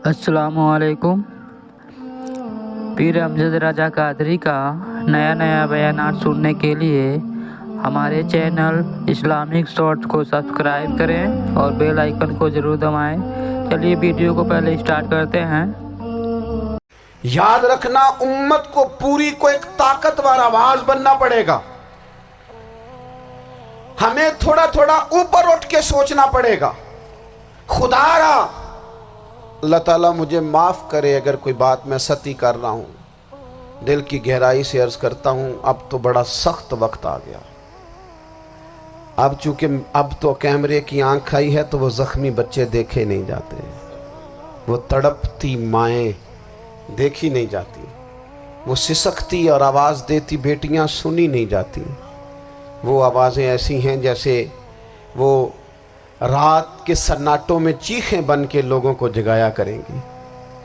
अस्सलामु अलैकुम। पीर अमजद रजा कादरी का नया बयानात सुनने के लिए हमारे चैनल इस्लामिक शॉर्ट्स को सब्सक्राइब करें और बेल आइकन को ज़रूर दबाएं। चलिए वीडियो को पहले स्टार्ट करते हैं। याद रखना, उम्मत को पूरी को एक ताकतवर आवाज बनना पड़ेगा। हमें थोड़ा थोड़ा ऊपर उठ के सोचना पड़ेगा। खुदारा अल्लाह ताला मुझे माफ करे अगर कोई बात मैं सती कर रहा हूं। दिल की गहराई से अर्ज करता हूं, अब तो बड़ा सख्त वक्त आ गया। अब तो कैमरे की आंख आई है तो वो जख्मी बच्चे देखे नहीं जाते, वो तड़पती माएँ देखी नहीं जाती, वो सिसकती और आवाज़ देती बेटियां सुनी नहीं जाती। वो आवाज़ें ऐसी हैं जैसे वो रात के सन्नाटों में चीखें बन के लोगों को जगाया करेंगी।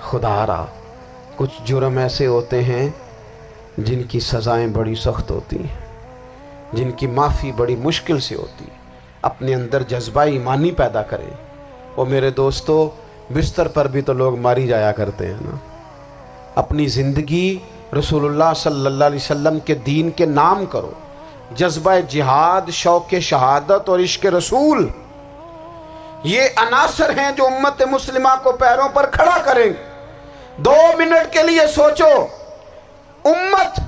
खुदारा कुछ जुर्म ऐसे होते हैं जिनकी सज़ाएं बड़ी सख्त होती हैं, जिनकी माफ़ी बड़ी मुश्किल से होती है। अपने अंदर जज्बा ईमानी पैदा करें। वो मेरे दोस्तों, बिस्तर पर भी तो लोग मारी जाया करते हैं ना। अपनी ज़िंदगी रसूलुल्लाह सल्लल्लाहु अलैहि वसल्लम के दीन के नाम करो। जज्बा जिहाद, शौक़ शहादत और इश्क रसूल, ये अनासर हैं जो उम्मत मुस्लिमा को पैरों पर खड़ा करेंगे। 2 मिनट के लिए सोचो, उम्मत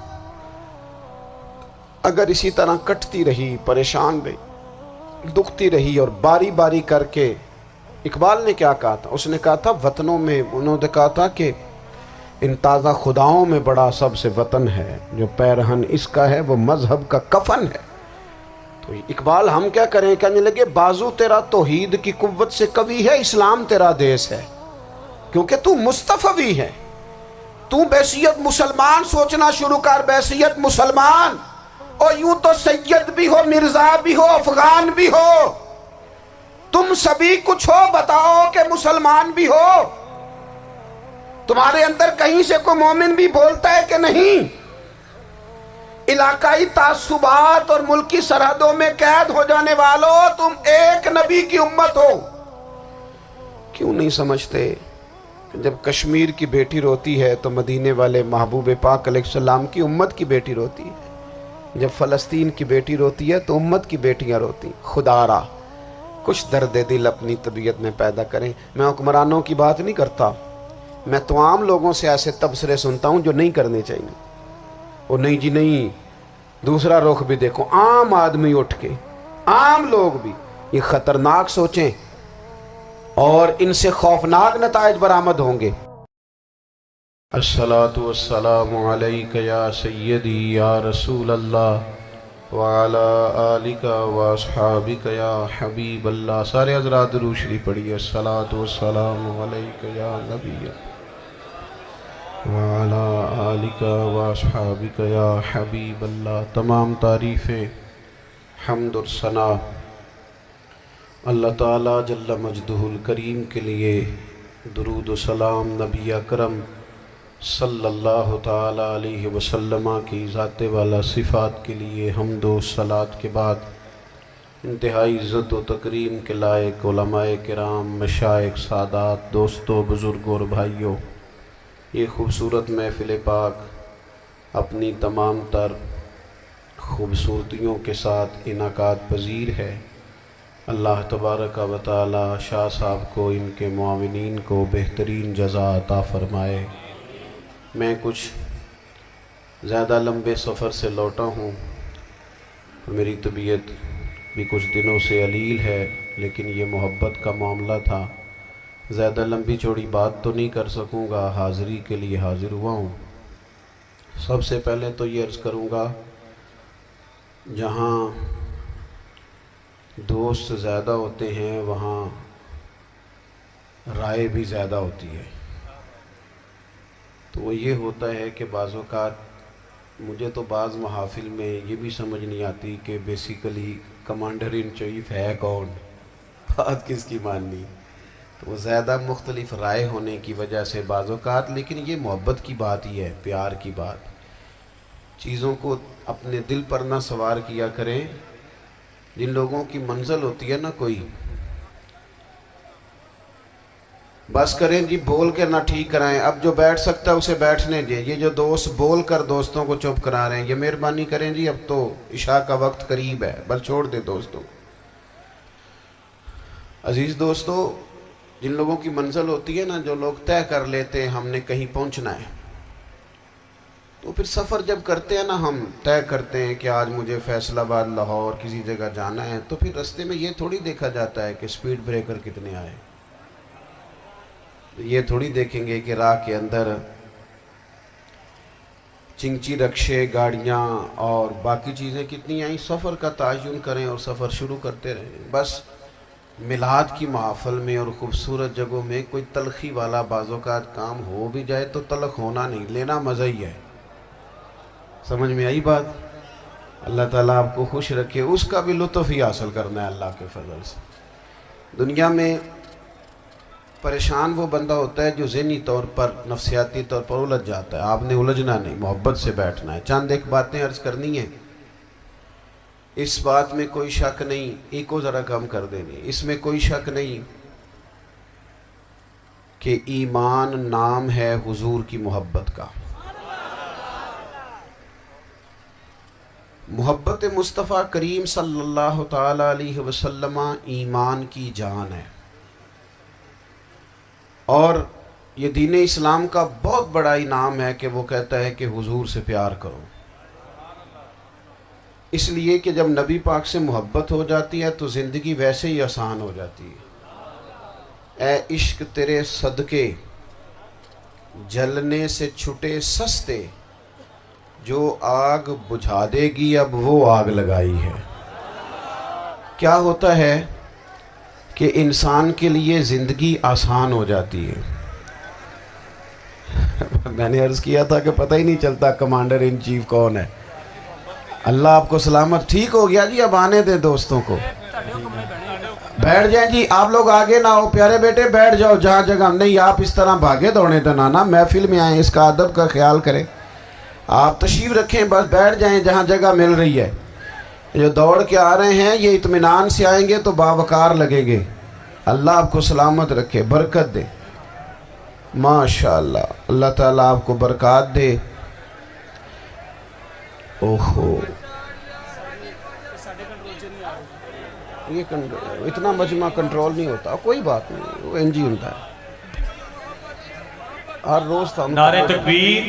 अगर इसी तरह कटती रही, परेशान रही, दुखती रही और बारी बारी करके, इकबाल ने क्या कहा था? उसने कहा था वतनों में, उन्होंने कहा था कि इन ताज़ा खुदाओं में बड़ा सबसे वतन है, जो पैरहन इसका है वो मजहब का कफन है। तो इकबाल हम क्या करें? कहने लगे बाजू तेरा तौहीद की कुव्वत से कवी है, इस्लाम तेरा देश है, क्योंकि तू मुस्तफवी है। तू बैसियत मुसलमान सोचना शुरू कर, बैसियत मुसलमान। और यूं तो सैयद भी हो, मिर्जा भी हो, अफगान भी हो, तुम सभी कुछ हो, बताओ कि मुसलमान भी हो। तुम्हारे अंदर कहीं से कोई मोमिन भी बोलता है कि नहीं? इलाकाई तासुबात और मुल्की सरहदों में कैद हो जाने वालों, तुम एक नबी की उम्मत हो। क्यों नहीं समझते? जब कश्मीर की बेटी रोती है तो मदीने वाले महबूब पाक अलैहिस्सलाम की उम्मत की बेटी रोती है। जब फ़लस्तीन की बेटी रोती है तो उम्मत की बेटियां रोती। खुदारा कुछ दर्द दिल अपनी तबीयत में पैदा करें। मैं हुक्मरानों की बात नहीं करता, मैं तो आम लोगों से ऐसे तबसरे सुनता हूं जो नहीं करने चाहिए। वो नहीं जी नहीं, दूसरा रुख भी देखो। आम आदमी उठ के, आम लोग भी ये खतरनाक सोचें और इनसे खौफनाक नताइज बरामद होंगे। अस्सलातु वस्सलामु अलैका या सय्यदी या रसूल अल्लाह व अला आलिका व अस्हाबिका या हबीब अल्लाह। सारे हज़रात दुरूद शरीफ पढ़िए। अस्सलातु वस्सलामु अलैका या नबी वाला आलिका व अस्हाबिका या हबीब अल्लाह। तमाम तारीफ़ें, हम्द और सना अल्लाह ताला जल्ल मजदुहुल करीम के लिए। दुरूद व सलाम नबी अकरम सल्लल्लाहु ताला अलैहि वसल्लम की ज़ाते वाला सिफ़ात के लिए हम्द व सलात के बाद इंतहाई इज़्ज़त व तकरीम के लायक उलमाए किराम, मशाइख, सादात, दोस्तों, बुज़ुर्गों और भाइयों, ये खूबसूरत महफ़िल पाक अपनी तमाम तर खूबसूरतियों के साथ इनाकात पजीर है। अल्लाह तबारक व तआला शाह साहब को, इनके मुआविनीन को बेहतरीन जज़ा अता फ़रमाए। मैं कुछ ज़्यादा लंबे सफ़र से लौटा हूँ और मेरी तबीयत भी कुछ दिनों से अलील है, लेकिन ये मोहब्बत का मामला था। ज़्यादा लंबी चौड़ी बात तो नहीं कर सकूँगा, हाज़िरी के लिए हाज़िर हुआ हूँ। सबसे पहले तो ये अर्ज़ करूँगा, जहाँ दोस्त ज़्यादा होते हैं वहाँ राय भी ज़्यादा होती है। तो वो ये होता है कि बाज़ औक़ात मुझे तो बाज़ महाफिल में ये भी समझ नहीं आती कि बेसिकली कमांडर इन चीफ़ है कौन, बात किसकी माननी। तो वो ज़्यादा मुख्तलिफ़ राय होने की वजह से बाज़ औक़ात, लेकिन ये मोहब्बत की बात ही है, प्यार की बात। चीज़ों को अपने दिल पर ना सवार किया करें। जिन लोगों की मंज़िल होती है ना कोई, بس کریں جی، بول کے نہ ٹھیک کرائیں. اب جو بیٹھ سکتا ہے اسے بیٹھنے دیں. یہ جو دوست بول کر دوستوں کو چپ کرا رہے ہیں یہ مہربانی کریں جی، اب تو عشاء کا وقت قریب ہے، بس چھوڑ دیں دوستوں. عزیز دوستو، جن لوگوں کی منزل ہوتی ہے نا، جو لوگ طے کر لیتے ہیں ہم نے کہیں پہنچنا ہے، تو پھر سفر جب کرتے ہیں نا، ہم طے کرتے ہیں کہ آج مجھے فیصل آباد، لاہور کسی جگہ جانا ہے، تو پھر رستے میں یہ تھوڑی دیکھا جاتا ہے کہ سپیڈ بریکر کتنے آئے. یہ تھوڑی دیکھیں گے کہ راہ کے اندر چنگچی رکشے، گاڑیاں اور باقی چیزیں کتنی آئیں. سفر کا تعین کریں اور سفر شروع کرتے رہیں. بس میلاد کی محافل میں اور خوبصورت جگہوں میں کوئی تلخی والا بعض اوقات کام ہو بھی جائے تو تلخ ہونا نہیں، لینا مزہ ہی ہے. سمجھ میں آئی بات؟ اللہ تعالیٰ آپ کو خوش رکھے. اس کا بھی لطف ہی حاصل کرنا ہے اللہ کے فضل سے. دنیا میں پریشان وہ بندہ ہوتا ہے جو ذہنی طور پر، نفسیاتی طور پر الجھ جاتا ہے. آپ نے الجھنا نہیں، محبت سے بیٹھنا ہے. چند ایک باتیں عرض کرنی ہیں. اس بات میں کوئی شک نہیں، ایکو ذرا کم کر دینی، اس میں کوئی شک نہیں کہ ایمان نام ہے حضور کی محبت کا. محبت مصطفیٰ کریم صلی اللہ تعالی علیہ وسلم ایمان کی جان ہے. اور یہ دین اسلام کا بہت بڑا انعام ہے کہ وہ کہتا ہے کہ حضور سے پیار کرو. اس لیے کہ جب نبی پاک سے محبت ہو جاتی ہے تو زندگی ویسے ہی آسان ہو جاتی ہے. اے عشق تیرے صدقے جلنے سے چھٹے سستے، جو آگ بجھا دے گی اب وہ آگ لگائی ہے. کیا ہوتا ہے کہ انسان کے لیے زندگی آسان ہو جاتی ہے. میں نے عرض کیا تھا کہ پتہ ہی نہیں چلتا کمانڈر ان چیف کون ہے. اللہ آپ کو سلامت. ٹھیک ہو گیا جی، اب آنے دیں دوستوں کو. بیٹھ جائیں جی، آپ لوگ آگے نہ ہو پیارے بیٹے، بیٹھ جاؤ جہاں جگہ. نہیں آپ اس طرح بھاگے دوڑے تو نانا، محفل میں آئیں، اس کا ادب کا خیال کریں. آپ تشریف رکھیں، بس بیٹھ جائیں جہاں جگہ مل رہی ہے. جو دوڑ کے آ رہے ہیں یہ اطمینان سے آئیں گے تو باوقار لگیں گے. اللہ آپ کو سلامت رکھے، برکت دے. ماشاءاللہ، اللہ تعالیٰ آپ کو برکات دے. اوہو، یہ اتنا مجمع کنٹرول نہیں ہوتا. کوئی بات نہیں، وہ انجی ہوتا ہے. ہر روز تھا. نعرہ تکبیر،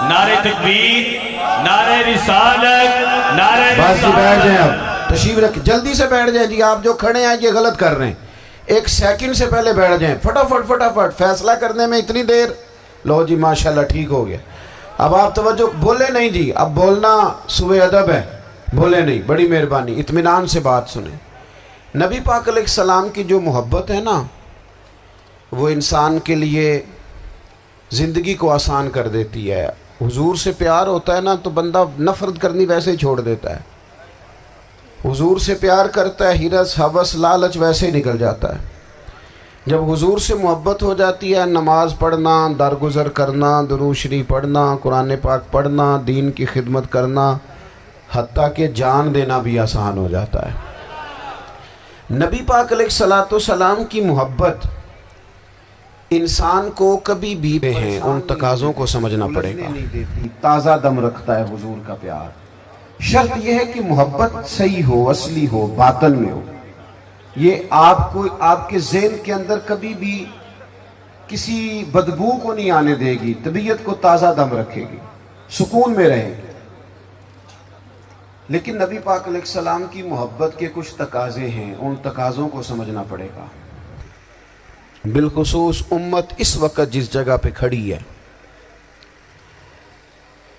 نعرہ تکبیر، نعرہ رسالت، نعرہ بس جی بیٹھ جائیں. اب تشریف رکھ، جلدی سے بیٹھ جائیں جی. آپ جو کھڑے ہیں یہ غلط کر رہے ہیں. ایک سیکنڈ سے پہلے بیٹھ جائیں. فٹافٹ فٹافٹ فیصلہ کرنے میں اتنی دیر. لو جی ماشاءاللہ ٹھیک ہو گیا. اب آپ توجہ، بولے نہیں جی، اب بولنا سوء ادب ہے. بولے نہیں، بڑی مہربانی، اطمینان سے بات سنیں. نبی پاک علیہ السلام کی جو محبت ہے نا، وہ انسان کے لیے زندگی کو آسان کر دیتی ہے. حضور سے پیار ہوتا ہے نا تو بندہ نفرت کرنی ویسے ہی چھوڑ دیتا ہے. حضور سے پیار کرتا ہے، ہرس ہوس لالچ ویسے ہی نکل جاتا ہے. جب حضور سے محبت ہو جاتی ہے، نماز پڑھنا، درگزر کرنا، درود شریف پڑھنا، قرآن پاک پڑھنا، دین کی خدمت کرنا، حتیٰ کہ جان دینا بھی آسان ہو جاتا ہے. نبی پاک علیہ السلام کی محبت انسان کو کبھی بھی ہیں ان تقاضوں کو سمجھنا پڑے گا. تازہ دم رکھتا ہے حضور کا پیار. شرط یہ ہے کہ محبت صحیح ہو، اصلی ہو، باطن میں ہو. یہ آپ کو، آپ کے ذہن کے اندر کبھی بھی کسی بدبو کو نہیں آنے دے گی. طبیعت کو تازہ دم رکھے گی، سکون میں رہے گی. لیکن نبی پاک علیہ السلام کی محبت کے کچھ تقاضے ہیں، ان تقاضوں کو سمجھنا پڑے گا. بالخصوص امت اس وقت جس جگہ پہ کھڑی ہے،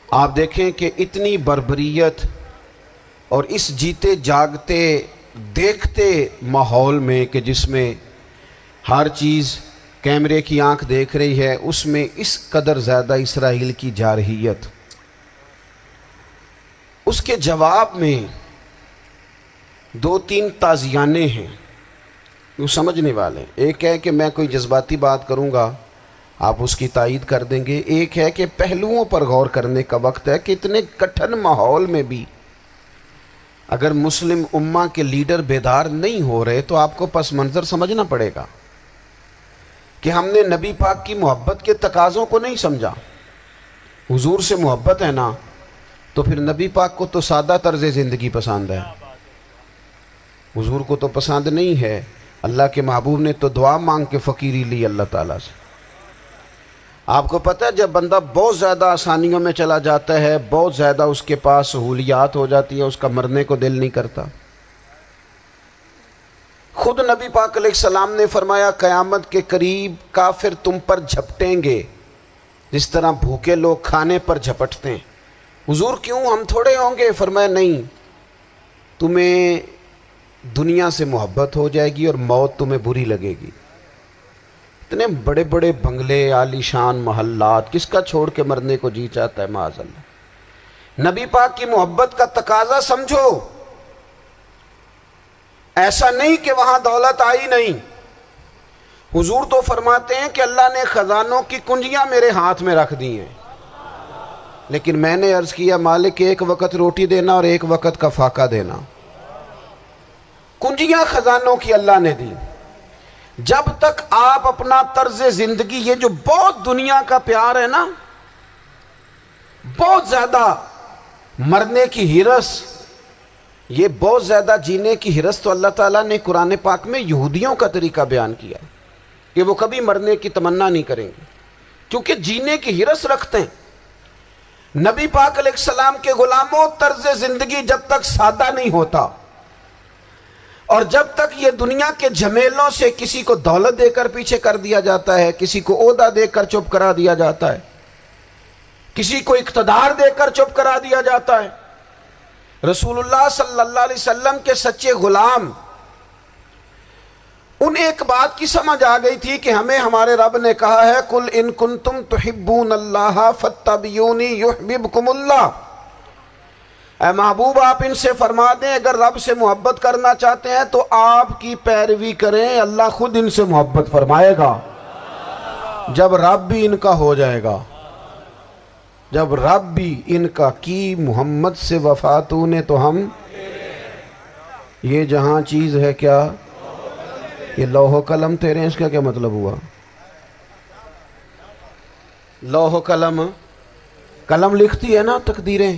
آپ دیکھیں کہ اتنی بربریت اور اس جیتے جاگتے دیکھتے ماحول میں کہ جس میں ہر چیز کیمرے کی آنکھ دیکھ رہی ہے، اس میں اس قدر زیادہ اسرائیل کی جارحیت. اس کے جواب میں دو تین تازیانے ہیں وہ سمجھنے والے. ایک ہے کہ میں کوئی جذباتی بات کروں گا، آپ اس کی تائید کر دیں گے. ایک ہے کہ پہلوؤں پر غور کرنے کا وقت ہے کہ اتنے کٹھن ماحول میں بھی اگر مسلم امہ کے لیڈر بیدار نہیں ہو رہے تو آپ کو پس منظر سمجھنا پڑے گا کہ ہم نے نبی پاک کی محبت کے تقاضوں کو نہیں سمجھا۔ حضور سے محبت ہے نا تو پھر نبی پاک کو تو سادہ طرز زندگی پسند ہے، حضور کو تو پسند نہیں ہے۔ اللہ کے محبوب نے تو دعا مانگ کے فقیری لی اللہ تعالیٰ سے۔ آپ کو پتہ ہے جب بندہ بہت زیادہ آسانیوں میں چلا جاتا ہے، بہت زیادہ اس کے پاس سہولیات ہو جاتی ہے، اس کا مرنے کو دل نہیں کرتا۔ خود نبی پاک علیہ السلام نے فرمایا قیامت کے قریب کافر تم پر جھپٹیں گے جس طرح بھوکے لوگ کھانے پر جھپٹتے ہیں۔ حضور کیوں، ہم تھوڑے ہوں گے؟ فرمایا نہیں، تمہیں دنیا سے محبت ہو جائے گی اور موت تمہیں بری لگے گی۔ اتنے بڑے بڑے بنگلے، عالی شان محلات، کس کا چھوڑ کے مرنے کو جی چاہتا ہے معاذ اللہ۔ نبی پاک کی محبت کا تقاضا سمجھو، ایسا نہیں کہ وہاں دولت آئی نہیں۔ حضور تو فرماتے ہیں کہ اللہ نے خزانوں کی کنجیاں میرے ہاتھ میں رکھ دی ہیں، لیکن میں نے عرض کیا مالک ایک وقت روٹی دینا اور ایک وقت کا فاقہ دینا۔ کنجیاں خزانوں کی اللہ نے دی۔ جب تک آپ اپنا طرز زندگی، یہ جو بہت دنیا کا پیار ہے نا، بہت زیادہ مرنے کی ہرس، یہ بہت زیادہ جینے کی ہرس تو اللہ تعالیٰ نے قرآن پاک میں یہودیوں کا طریقہ بیان کیا ہے کہ وہ کبھی مرنے کی تمنا نہیں کریں گے کیونکہ جینے کی ہرس رکھتے ہیں۔ نبی پاک علیہ السلام کے غلاموں، طرز زندگی جب تک سادہ نہیں ہوتا اور جب تک یہ دنیا کے جھمیلوں سے کسی کو دولت دے کر پیچھے کر دیا جاتا ہے، کسی کو عہدہ دے کر چپ کرا دیا جاتا ہے، کسی کو اقتدار دے کر چپ کرا دیا جاتا ہے، رسول اللہ صلی اللہ علیہ وسلم کے سچے غلام انہیں ایک بات کی سمجھ آ گئی تھی کہ ہمیں ہمارے رب نے کہا ہے قُلْ إِن كُنْتُمْ تُحِبُّونَ اللَّهَ فَاتَّبِعُونِي يُحْبِبْكُمُ اللَّهُ۔ اے محبوب آپ ان سے فرما دیں اگر رب سے محبت کرنا چاہتے ہیں تو آپ کی پیروی کریں، اللہ خود ان سے محبت فرمائے گا جب رب بھی ان کا ہو جائے گا، جب رب بھی ان کا کی محمد سے وفاتو نے تو ہم، یہ جہاں چیز ہے کیا، یہ لوح و قلم تیرے ہیں، اس کا کیا مطلب ہوا؟ لوح و قلم، قلم لکھتی ہے نا تقدیریں،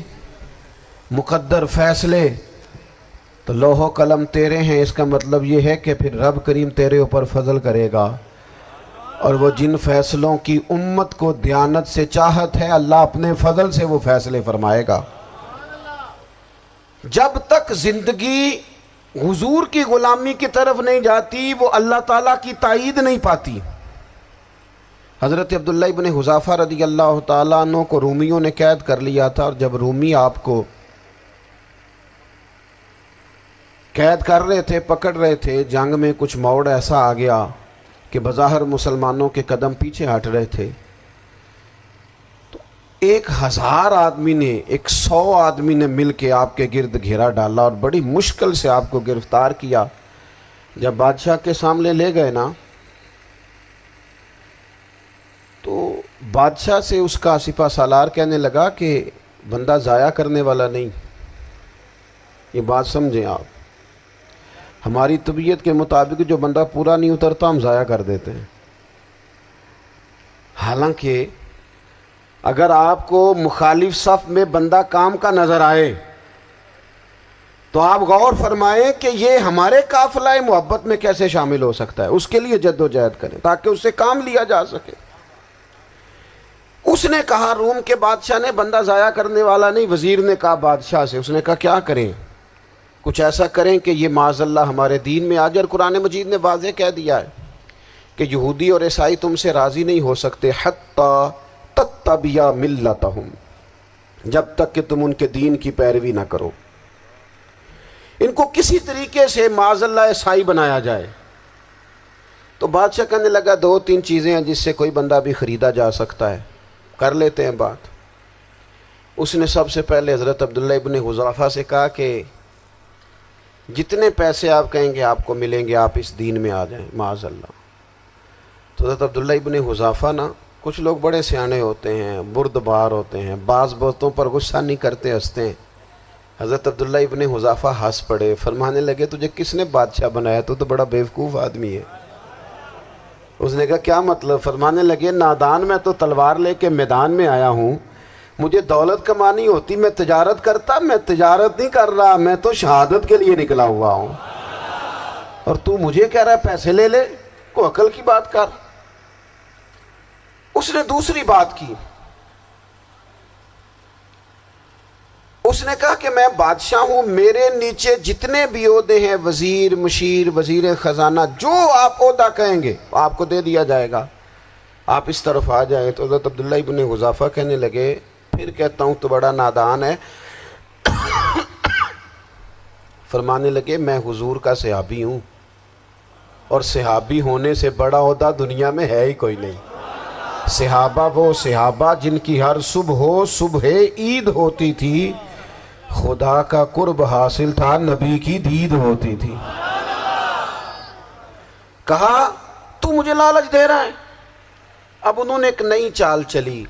مقدر فیصلے، تو لوح و قلم تیرے ہیں، اس کا مطلب یہ ہے کہ پھر رب کریم تیرے اوپر فضل کرے گا، اور وہ جن فیصلوں کی امت کو دیانت سے چاہت ہے اللہ اپنے فضل سے وہ فیصلے فرمائے گا۔ جب تک زندگی حضور کی غلامی کی طرف نہیں جاتی وہ اللہ تعالیٰ کی تائید نہیں پاتی۔ حضرت عبداللہ ابن حذافہ رضی اللہ تعالیٰ عنہ کو رومیوں نے قید کر لیا تھا، اور جب رومی آپ کو قید کر رہے تھے، پکڑ رہے تھے، جنگ میں کچھ موڑ ایسا آ گیا کہ بظاہر مسلمانوں کے قدم پیچھے ہٹ رہے تھے، تو 1000 آدمی نے، 100 آدمی نے مل کے آپ کے گرد گھیرا ڈالا اور بڑی مشکل سے آپ کو گرفتار کیا۔ جب بادشاہ کے سامنے لے گئے نا تو بادشاہ سے اس کا سپہ سالار کہنے لگا کہ بندہ ضائع کرنے والا نہیں، یہ بات سمجھیں آپ، ہماری طبیعت کے مطابق جو بندہ پورا نہیں اترتا ہم ضائع کر دیتے ہیں، حالانکہ اگر آپ کو مخالف صف میں بندہ کام کا نظر آئے تو آپ غور فرمائیں کہ یہ ہمارے قافلہ محبت میں کیسے شامل ہو سکتا ہے، اس کے لیے جد و جہد کریں تاکہ اس سے کام لیا جا سکے۔ اس نے کہا، روم کے بادشاہ نے، بندہ ضائع کرنے والا نہیں۔ وزیر نے کہا بادشاہ سے، اس نے کہا کیا کریں، کچھ ایسا کریں کہ یہ معاذ اللہ ہمارے دین میں آ جائے۔ اور قرآن مجید نے واضح کہہ دیا ہے کہ یہودی اور عیسائی تم سے راضی نہیں ہو سکتے حتی تتبع ملتہم، جب تک کہ تم ان کے دین کی پیروی نہ کرو، ان کو کسی طریقے سے معاذ اللہ عیسائی بنایا جائے۔ تو بادشاہ کہنے لگا 2-3 چیزیں ہیں جس سے کوئی بندہ بھی خریدا جا سکتا ہے، کر لیتے ہیں بات۔ اس نے سب سے پہلے حضرت عبداللہ ابن حذافہ سے کہا کہ جتنے پیسے آپ کہیں گے آپ کو ملیں گے، آپ اس دین میں آ جائیں معاذ اللہ۔ تو حضرت عبداللہ ابن حذافہ نا، کچھ لوگ بڑے سیانے ہوتے ہیں، بردبار ہوتے ہیں، بعض باتوں پر غصہ نہیں کرتے، ہنستے ہیں۔ حضرت عبداللہ ابن حذافہ ہنس پڑے، فرمانے لگے تجھے کس نے بادشاہ بنایا، تو بڑا بیوقوف آدمی ہے، اس نے کہا کیا مطلب؟ فرمانے لگے نادان میں تو تلوار لے کے میدان میں آیا ہوں، مجھے دولت کمانی ہوتی میں تجارت کرتا، میں تجارت نہیں کر رہا، میں تو شہادت کے لیے نکلا ہوا ہوں، اور تو مجھے کہہ رہا ہے پیسے لے لے، کو عقل کی بات کر۔ اس نے دوسری بات کی، اس نے کہا کہ میں بادشاہ ہوں، میرے نیچے جتنے بھی عہدے ہیں، وزیر، مشیر، وزیر خزانہ، جو آپ عہدہ کہیں گے آپ کو دے دیا جائے گا، آپ اس طرف آ جائیں۔ تو حضرت عبداللہ ابن حذافہ کہنے لگے پھر کہتا ہوں تو بڑا نادان ہے۔ فرمانے لگے میں حضور کا صحابی ہوں، اور صحابی ہونے سے بڑا عہدہ دنیا میں ہے ہی کوئی نہیں۔ صحابہ وہ صحابہ جن کی ہر صبح عید ہوتی تھی، خدا کا قرب حاصل تھا، نبی کی دید ہوتی تھی۔ کہا تو مجھے لالچ دے رہا ہے۔ اب انہوں نے ایک نئی چال چلی۔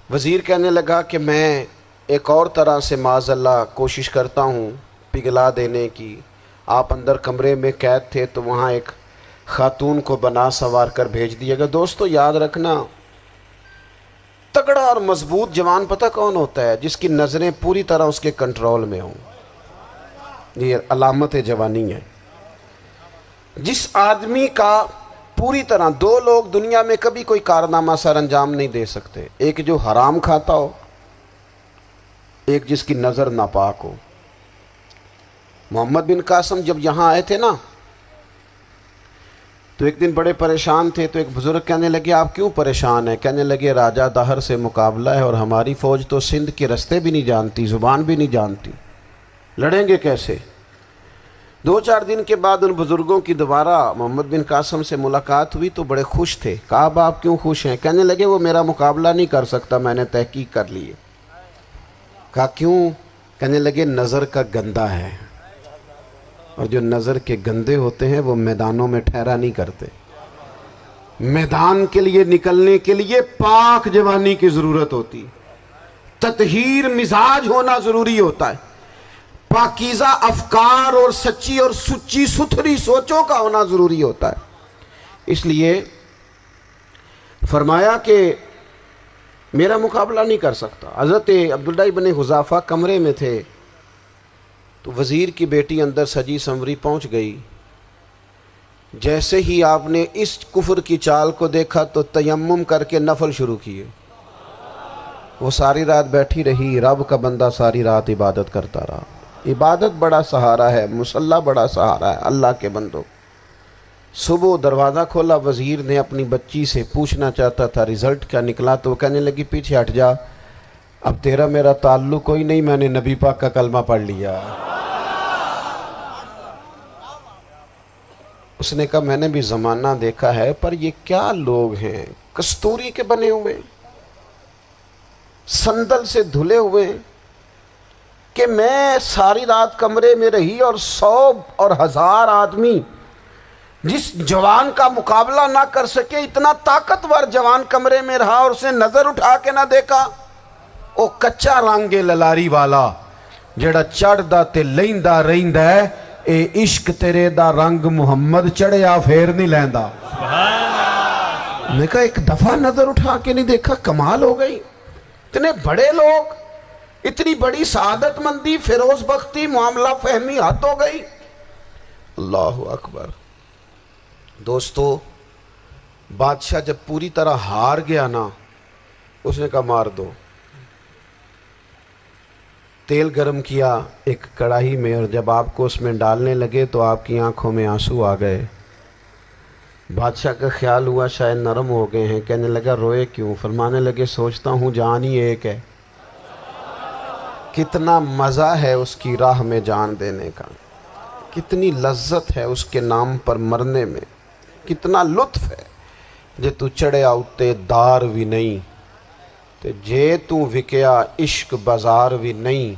وزیر کہنے لگا کہ میں ایک اور طرح سے معاذ اللہ کوشش کرتا ہوں پگھلا دینے کی۔ آپ اندر کمرے میں قید تھے تو وہاں ایک خاتون کو بنا سوار کر بھیج دیا گیا۔ دوستو یاد رکھنا، تگڑا اور مضبوط جوان پتہ کون ہوتا ہے؟ جس کی نظریں پوری طرح اس کے کنٹرول میں ہوں۔ یہ علامت جوانی ہے۔ جس آدمی کا پوری طرح، دو لوگ دنیا میں کبھی کوئی کارنامہ سر انجام نہیں دے سکتے، ایک جو حرام کھاتا ہو، ایک جس کی نظر ناپاک ہو۔ محمد بن قاسم جب یہاں آئے تھے نا تو ایک دن بڑے پریشان تھے، تو ایک بزرگ کہنے لگے آپ کیوں پریشان ہیں؟ کہنے لگے راجہ دہر سے مقابلہ ہے، اور ہماری فوج تو سندھ کے رستے بھی نہیں جانتی، زبان بھی نہیں جانتی، لڑیں گے کیسے؟ 2-4 دن کے بعد ان بزرگوں کی دوبارہ محمد بن قاسم سے ملاقات ہوئی تو بڑے خوش تھے۔ کہا اب آپ کیوں خوش ہیں؟ کہنے لگے وہ میرا مقابلہ نہیں کر سکتا، میں نے تحقیق کر لی ہے۔ کہا کیوں؟ کہنے لگے نظر کا گندہ ہے، اور جو نظر کے گندے ہوتے ہیں وہ میدانوں میں ٹھہرا نہیں کرتے۔ میدان کے لیے نکلنے کے لیے پاک جوانی کی ضرورت ہوتی، تطہیر مزاج ہونا ضروری ہوتا ہے، پاکیزہ افکار اور سچی اور سچی ستھری سوچوں کا ہونا ضروری ہوتا ہے۔ اس لیے فرمایا کہ میرا مقابلہ نہیں کر سکتا۔ حضرت عبداللہ ابن حذافہ کمرے میں تھے تو وزیر کی بیٹی اندر سجی سنوری پہنچ گئی۔ جیسے ہی آپ نے اس کفر کی چال کو دیکھا تو تیمم کر کے نفل شروع کیے۔ وہ ساری رات بیٹھی رہی، رب کا بندہ ساری رات عبادت کرتا رہا۔ عبادت بڑا سہارا ہے، مصلی بڑا سہارا ہے اللہ کے بندوں۔ صبح دروازہ کھولا، وزیر نے اپنی بچی سے پوچھنا چاہتا تھا رزلٹ کیا نکلا، تو وہ کہنے لگی پیچھے ہٹ جا، اب تیرا میرا تعلق کوئی نہیں، میں نے نبی پاک کا کلمہ پڑھ لیا۔ اس نے کہا میں نے بھی زمانہ دیکھا ہے، پر یہ کیا لوگ ہیں، کستوری کے بنے ہوئے، سندل سے دھلے ہوئے، کہ میں ساری رات کمرے میں رہی اور 100 اور 1000 آدمی جس جوان کا مقابلہ نہ کر سکے، اتنا طاقتور جوان کمرے میں رہا اور اسے نظر اٹھا کے نہ دیکھا۔ او کچا رنگ للاری والا جڑا چڑھدا تے لیندا رہندا ہے، اے عشق تیرے دا رنگ محمد چڑھیا پھر نہیں لیندا۔ میں کہا ایک دفعہ نظر اٹھا کے نہیں دیکھا، کمال ہو گئی۔ اتنے بڑے لوگ، اتنی بڑی سعادت مندی، فیروز بختی، معاملہ فہمی حد ہو گئی۔ اللہ اکبر۔ دوستو بادشاہ جب پوری طرح ہار گیا نا، اس نے کہا مار دو۔ تیل گرم کیا ایک کڑاہی میں، اور جب آپ کو اس میں ڈالنے لگے تو آپ کی آنکھوں میں آنسو آ گئے۔ بادشاہ کا خیال ہوا شاید نرم ہو گئے ہیں، کہنے لگا روئے کیوں؟ فرمانے لگے سوچتا ہوں جان ہی ایک ہے، کتنا مزہ ہے اس کی راہ میں جان دینے کا، کتنی لذت ہے اس کے نام پر مرنے میں، کتنا لطف ہے۔ جے تو چڑھیا اتے دار بھی نہیں، تے جے تو وکیا عشق بازار بھی نہیں،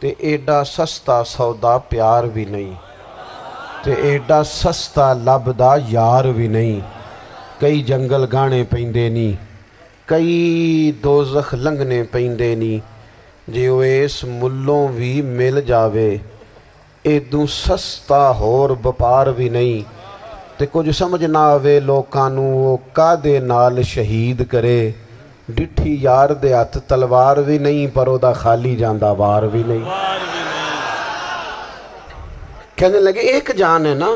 تے ایڈا سستا سودا پیار بھی نہیں، تے ایڈا سستا لبدا یار بھی نہیں۔ کئی جنگل گانے پیندے نہیں، کئی دوزخ لنگنے پیندے نہیں، جے وہ اس ملوں بھی مل جاوے ایدوں سستا ہور بپار بھی نہیں۔ ਤੇ ਕੁਝ ਸਮਝ ਨਾ ਆਵੇ ਲੋਕਾਂ ਨੂੰ ਉਹ ਕਾਹਦੇ ਨਾਲ ਸ਼ਹੀਦ ਕਰੇ। ਡਿੱਠੀ ਯਾਰ ਦੇ ਹੱਥ ਤਲਵਾਰ ਵੀ ਨਹੀਂ ਪਰ ਉਹਦਾ ਖਾਲੀ ਜਾਂਦਾ ਵਾਰ ਵੀ नहीं। कहने लगे एक जान है ना,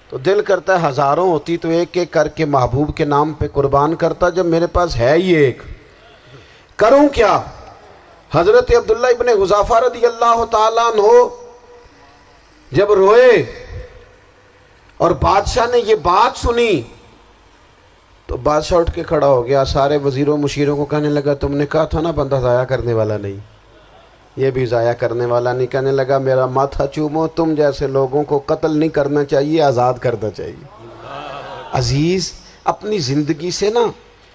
तो दिल करता है हज़ारों होती तो एक एक करके महबूब के नाम पे कुर्बान करता। जब मेरे पास है ही एक, करूं क्या। हज़रत अब्दुल्ला इब्ने हुज़ाफ़ा रज़ी अल्लाह ताला अन्हो जब रोए और बादशाह ने ये बात सुनी तो बादशाह उठ के खड़ा हो गया। सारे वज़ीरों मुशीरों को कहने लगा तुमने कहा था ना बंदा ज़ाया करने वाला नहीं, ये भी ज़ाया करने वाला नहीं। कहने लगा मेरा माथा चूमो, तुम जैसे लोगों को कत्ल नहीं करना चाहिए, आज़ाद करना चाहिए। अजीज़, अपनी ज़िंदगी से ना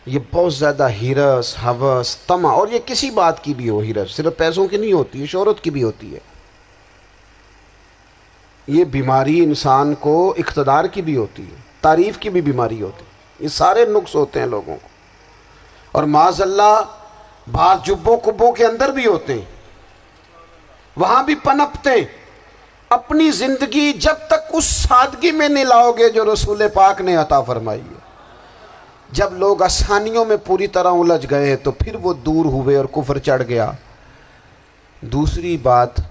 ये बहुत ज़्यादा हिरस, हवस, तमा, और ये किसी बात की भी हो, हिरस सिर्फ पैसों की नहीं होती है, शोहरत की भी होती है। ये बीमारी इंसान को इक़्तिदार की भी होती है, तारीफ़ की भी बीमारी होती है। ये सारे नुक्स होते हैं लोगों को, और माज़अल्लाह बाज़ जुब्बों कुब्बों के अंदर भी होते हैं, वहाँ भी पनपते। अपनी ज़िंदगी जब तक उस सादगी में नहीं लाओगे जो रसूल पाक ने अता फरमाई है। जब लोग आसानियों में पूरी तरह उलझ गए तो फिर वो दूर हुए और कुफ्र चढ़ गया। दूसरी बात,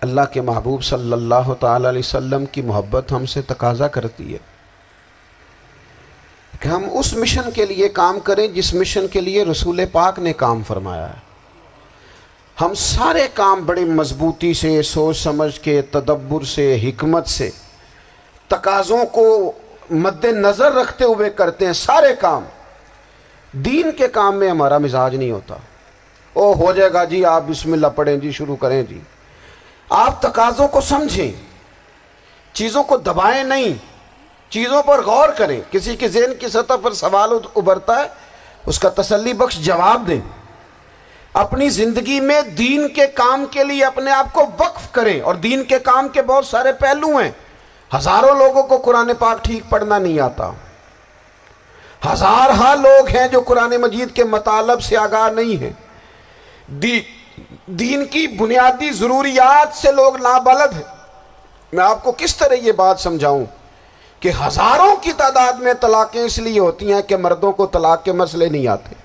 अल्लाह के महबूब सल्लल्लाहु ताला अलैहि वसल्लम की मोहब्बत हमसे तकाज़ा करती है कि हम उस मिशन के लिए काम करें जिस मिशन के लिए रसूल पाक ने काम फरमाया है। हम सारे काम बड़े मजबूती से, सोच समझ के, तदब्बुर से, हिकमत से, तकाज़ों को मद्देनज़र रखते हुए करते हैं सारे काम। दीन के काम में हमारा मिजाज नहीं होता। ओ हो जाएगा जी, आप बिस्मिल्लाह पढ़ें जी, शुरू करें जी। आप तकाज़ों को समझें, चीज़ों को दबाएं नहीं, चीज़ों पर गौर करें। किसी के ज़हन की सतह पर सवाल उभरता है, उसका तसल्ली बख्श जवाब दें। अपनी ज़िंदगी में दीन के काम के लिए अपने आप को वक्फ करें। और दीन के काम के बहुत सारे पहलू हैं। हज़ारों लोगों को कुरान पाक ठीक पढ़ना नहीं आता, हज़ार लोग हैं जो कुरान मजीद के मतलब से आगाह नहीं हैं। दीन की बुनियादी ज़रूरियात से लोग नाबलद हैं। मैं आपको किस तरह ये बात समझाऊं कि हज़ारों की तादाद में तलाक़ें इसलिए होती हैं कि मर्दों को तलाक़ के मसले नहीं आते।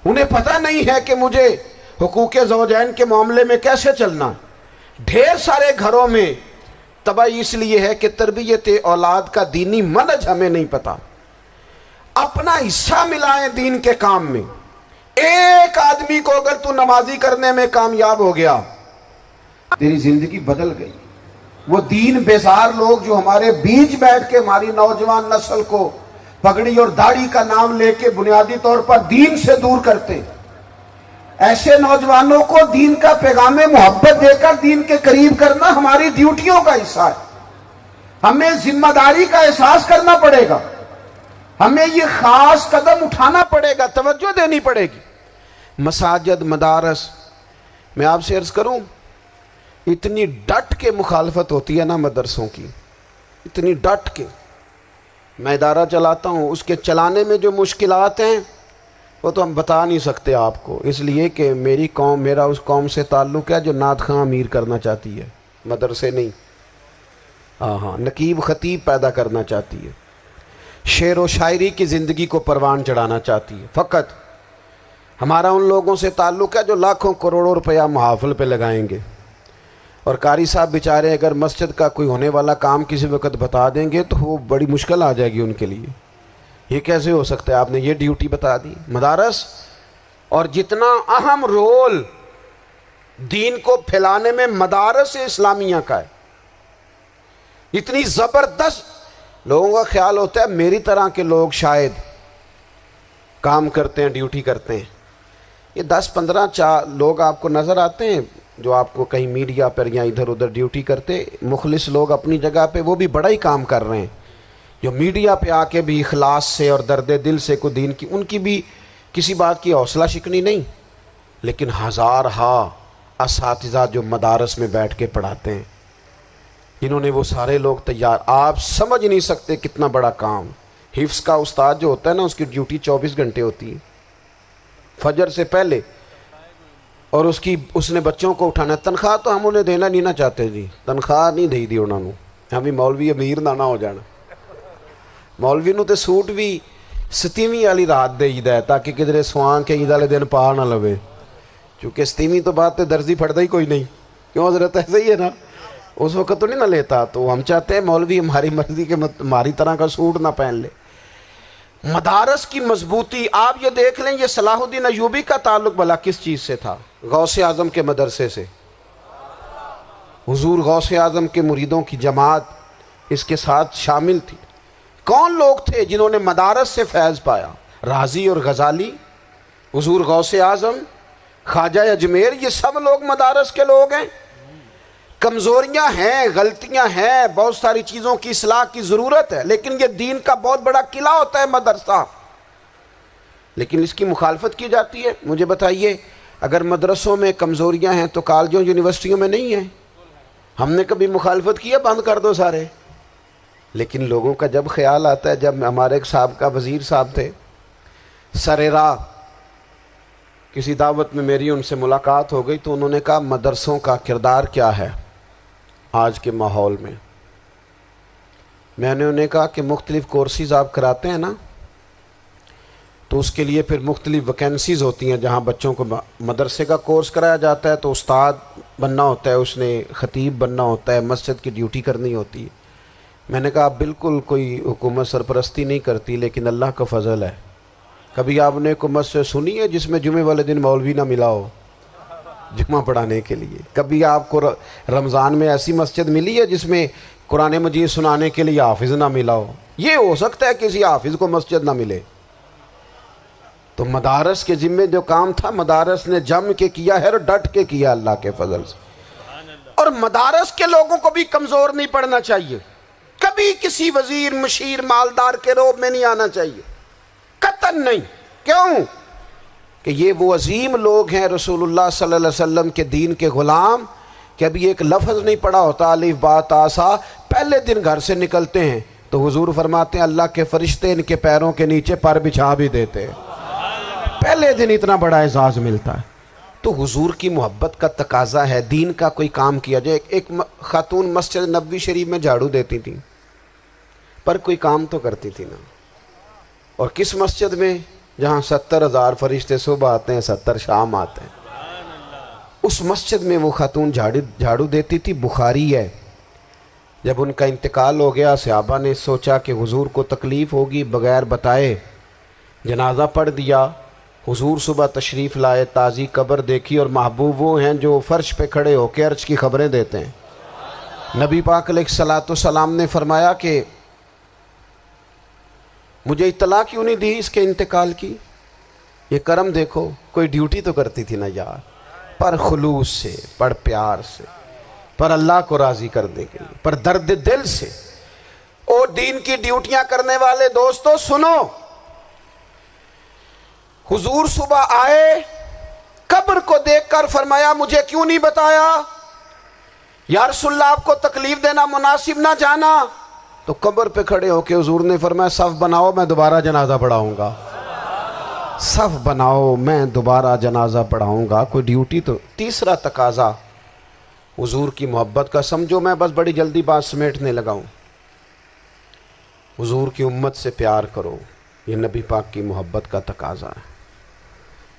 उन्हें पता नहीं है कि मुझे हुकूक़े ज़ौजैन के मामले में कैसे चलना। ढेर सारे घरों में तबाही इसलिए है कि तरबियत औलाद का दीनी मनहज हमें नहीं पता। अपना हिस्सा मिलाएं दीन के काम में। एक आदमी को अगर तू नमाजी करने में कामयाब हो गया, तेरी जिंदगी बदल गई। वो दीन बेजार लोग जो हमारे बीच बैठ के हमारी नौजवान नस्ल को पगड़ी और दाढ़ी का नाम लेके बुनियादी तौर पर दीन से दूर करते, ऐसे नौजवानों को दीन का पैगाम मोहब्बत देकर दीन के करीब करना हमारी ड्यूटियों का हिस्सा है। हमें जिम्मेदारी का एहसास करना पड़ेगा, हमें ये खास कदम उठाना पड़ेगा, तवज्जो देनी पड़ेगी। मसाजिद, मदारस, मैं आपसे अर्ज करूं, इतनी डट के मुखालफत होती है ना मदरसों की, इतनी डट के। मैं इदारा चलाता हूं, उसके चलाने में जो मुश्किलात हैं वो तो हम बता नहीं सकते आपको, इसलिए कि मेरी कौम, मेरा उस कौम से ताल्लुक़ है जो नात खां अमीर करना चाहती है, मदरसे नहीं। हाँ, नकीब खतीब पैदा करना चाहती है, शेर व शायरी की ज़िंदगी को परवान चढ़ाना चाहती है। फ़कत हमारा उन लोगों से ताल्लुक़ है जो लाखों करोड़ों रुपया महफ़िल पे लगाएंगे, और कारी साहब बेचारे अगर मस्जिद का कोई होने वाला काम किसी वक्त बता देंगे तो वो बड़ी मुश्किल आ जाएगी उनके लिए। ये कैसे हो सकता है, आपने ये ड्यूटी बता दी। मदारस, और जितना अहम रोल दीन को फैलाने में मदारस इस्लामिया का है, इतनी ज़बरदस्त। लोगों का ख्याल होता है मेरी तरह के लोग शायद काम करते हैं, ड्यूटी करते हैं। ये 10-15 लोग आपको नज़र आते हैं जो आपको कहीं मीडिया पर या इधर उधर ड्यूटी करते, मुखलिस लोग अपनी जगह पे, वो भी बड़ा ही काम कर रहे हैं। जो मीडिया पे आके भी इखलास से और दर्द दिल से को दीन की, उनकी भी किसी बात की हौसला शिकनी नहीं। लेकिन हज़ार असातिज़ा जो मदारस में बैठ के पढ़ाते हैं, इन्होंने वो सारे लोग तैयार, आप समझ नहीं सकते कितना बड़ा काम। हिफ्स का उस्ताद जो होता है ना, उसकी ड्यूटी 24 घंटे होती है फजर से पहले, और उसने बच्चों को उठाना। तनख्वाह तो हम उन्हें देना नहीं ना चाहते जी, तनख्वाह नहीं दी उन्होंने, हम भी मौलवी अमीर ना हो जाना। ਮੌਲਵੀ ਨੂੰ ਤੇ ਸੂਟ ਵੀ 27ਵੀਂ ਵਾਲੀ ਰਾਤ ਦੇਈਦਾ ਹੈ ਤਾਂ ਕਿ ਕਿਧਰੇ ਸਵਾਂ ਕੇ ਈਦ ਵਾਲੇ ਦਿਨ ਪਾ ਨਾ ਲਵੇ, क्योंकि 27ਵੀਂ ਤੋਂ ਬਾਅਦ ਤੇ ਦਰਜੀ ਫੜਦਾ ही कोई नहीं, क्यों हजरत? ऐसा ही है ना, उस वक्त तो नहीं ना लेता। तो हम चाहते हैं मौलवी हमारी मर्जी के हमारी तरह का सूट ना पहन ले। मदारस की मजबूती आप ये देख लें, ये सलाहुद्दीन अयूबी का ताल्लुक भला किस चीज़ से था? गौसे आज़म के मदरसे से। हुजूर गौसे आज़म के मुरीदों की जमात इसके साथ शामिल थी। कौन लोग थे जिन्होंने मदारस से फैज़ पाया? राजी और गजाली, हुजूर गौसे आज़म, ख्वाजा अजमेर, ये सब लोग मदारस के लोग हैं। कमज़ोरियाँ हैं, गलतियाँ हैं, बहुत सारी चीज़ों की इस्लाह की ज़रूरत है, लेकिन ये दीन का बहुत बड़ा किला होता है मदरसा, लेकिन इसकी मुखालफत की जाती है। मुझे बताइए, अगर मदरसों में कमज़ोरियाँ हैं तो कॉलेजों यूनिवर्सिटियों में नहीं है? हमने कभी मुखालफत की है? बंद कर दो सारे। लेकिन लोगों का जब ख्याल आता है, जब हमारे एक साहब का वज़ीर साहब थे सरेरा, किसी दावत में मेरी उनसे मुलाकात हो गई तो उन्होंने कहा मदरसों का किरदार क्या है आज के माहौल में। मैंने उन्हें कहा कि मुख्तलिफ़ कोर्सेज़ आप कराते हैं ना, तो उसके लिए फिर मुख्तलिफ़ वैकेंसीज़ होती हैं। जहाँ बच्चों को मदरसे का कोर्स कराया जाता है तो उस्ताद बनना होता है, उसने ख़तीब बनना होता है, मस्जिद की ड्यूटी करनी होती है। मैंने कहा बिल्कुल कोई हुकूमत सरपरस्ती नहीं करती, लेकिन अल्लाह का फ़ज़ल है। कभी आपने को मस्जिद सुनी है जिसमें जुमे वाले दिन मौलवी ना मिला हो जुमा पढ़ाने के लिए? कभी आपको रमज़ान में ऐसी मस्जिद मिली है जिसमें कुरान मजीद सुनाने के लिए हाफिज़ ना मिला हो? ये हो सकता है किसी हाफिज़ को मस्जिद ना मिले। तो मदारस के ज़िम्मे जो काम था मदारस ने जम के किया है और डट के किया अल्लाह के फजल से। और मदारस के लोगों को भी कमज़ोर नहीं पड़ना चाहिए, कभी किसी वज़ीर मशीर मालदार के रोब में नहीं आना चाहिए, कतन नहीं। क्यों? कि ये वो अजीम लोग हैं रसूलुल्लाह सल्लल्लाहु अलैहि वसल्लम के दीन के ग़ुलाम, कि अभी एक लफ्ज़ नहीं पढ़ा होता अलिफ बा ता सा, पहले दिन घर से निकलते हैं तो हुजूर फरमाते हैं अल्लाह के फरिश्ते इनके पैरों के नीचे पर बिछा भी देते हैं। पहले दिन इतना बड़ा एजाज़ मिलता है। तो हुजूर की मोहब्बत का तकाजा है, दीन का कोई काम किया जाए। एक खातून मस्जिद नबवी शरीफ में झाड़ू देती थी, पर कोई काम तो करती थी ना। और किस मस्जिद में? जहाँ 70,000 फरिश्ते सुबह आते हैं, 70 शाम आते हैं। उस मस्जिद में वो खातून झाड़ू देती थी। बुखारी है, जब उनका इंतकाल हो गया सहाबा ने सोचा कि हुजूर को तकलीफ़ होगी, बग़ैर बताए जनाजा पढ़ दिया। हुजूर सुबह तशरीफ़ लाए, ताज़ी कब्र देखी, और महबूब वो हैं जो फ़र्श पे खड़े होकर अर्ज की ख़बरें देते हैं। नबी पाक अलैहिस्सलाम ने फरमाया कि मुझे इत्तला क्यों नहीं दी इसके इंतकाल की? ये करम देखो, कोई ड्यूटी तो करती थी ना यार, पर खुलूस से, पर प्यार से, पर अल्लाह को राज़ी करने के लिए, पर दर्द दिल से। और दीन की ड्यूटियां करने वाले दोस्तों सुनो, हुजूर सुबह आए, कब्र को देखकर फरमाया मुझे क्यों नहीं बताया? या रसूलल्लाह आपको तकलीफ देना मुनासिब ना जाना? तो कब्र पे खड़े होके हुजूर ने फरमाया सफ़ बनाओ, मैं दोबारा जनाजा पढ़ाऊंगा। सफ़ बनाओ, मैं दोबारा जनाजा पढ़ाऊंगा। कोई ड्यूटी तो। तीसरा तकाजा हुजूर की मोहब्बत का, समझो मैं बस बड़ी जल्दी बात समेटने लगा हूँ। हुजूर की उम्मत से प्यार करो, ये नबी पाक की मोहब्बत का तकाजा है।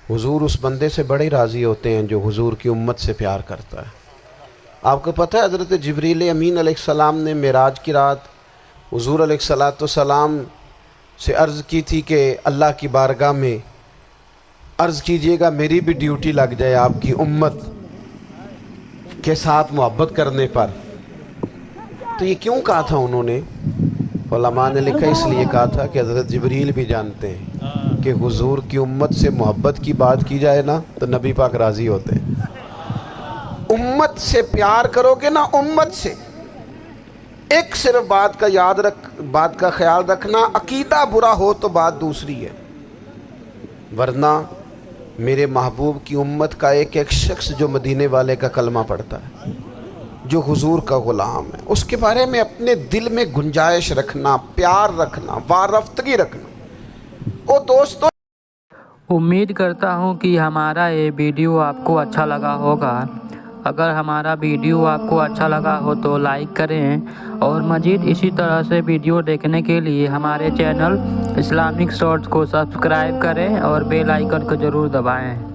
हुजूर उस बंदे से बड़े राज़ी होते हैं जो हुजूर की उम्मत से प्यार करता है। आपको पता है हज़रत जिब्रील अमीन अलैहिस्सलाम ने मेराज की रात हुजूर अलैहिस्सलाम से अर्ज़ की थी कि अल्लाह की बारगाह में अर्ज़ कीजिएगा मेरी भी ड्यूटी लग जाए आपकी उम्मत के साथ मोहब्बत करने पर। तो ये क्यों कहा था उन्होंने? उलमा ने लिखा इसलिए कहा था कि हज़रत जिब्रील भी जानते हैं कि हुजूर की उम्मत से मोहब्बत की बात की जाए ना तो नबी पाक राज़ी होते हैं। उम्मत से प्यार करोगे ना, उम्मत से। एक सिर्फ बात का ख्याल रखना, अकीदा बुरा हो तो बात दूसरी है, वरना मेरे महबूब की उम्मत का एक एक शख्स जो मदीने वाले का कलमा पढ़ता है, जो हुजूर का ग़ुलाम है, उसके बारे में अपने दिल में गुंजाइश रखना, प्यार रखना, वारफ्तगी रखना। ओ दोस्तों, उम्मीद करता हूँ कि हमारा ये वीडियो आपको अच्छा लगा होगा। अगर हमारा वीडियो आपको अच्छा लगा हो तो लाइक करें और मज़ीद इसी तरह से वीडियो देखने के लिए हमारे चैनल इस्लामिक शॉर्ट्स को सब्सक्राइब करें और बेल आइकन को ज़रूर दबाएं।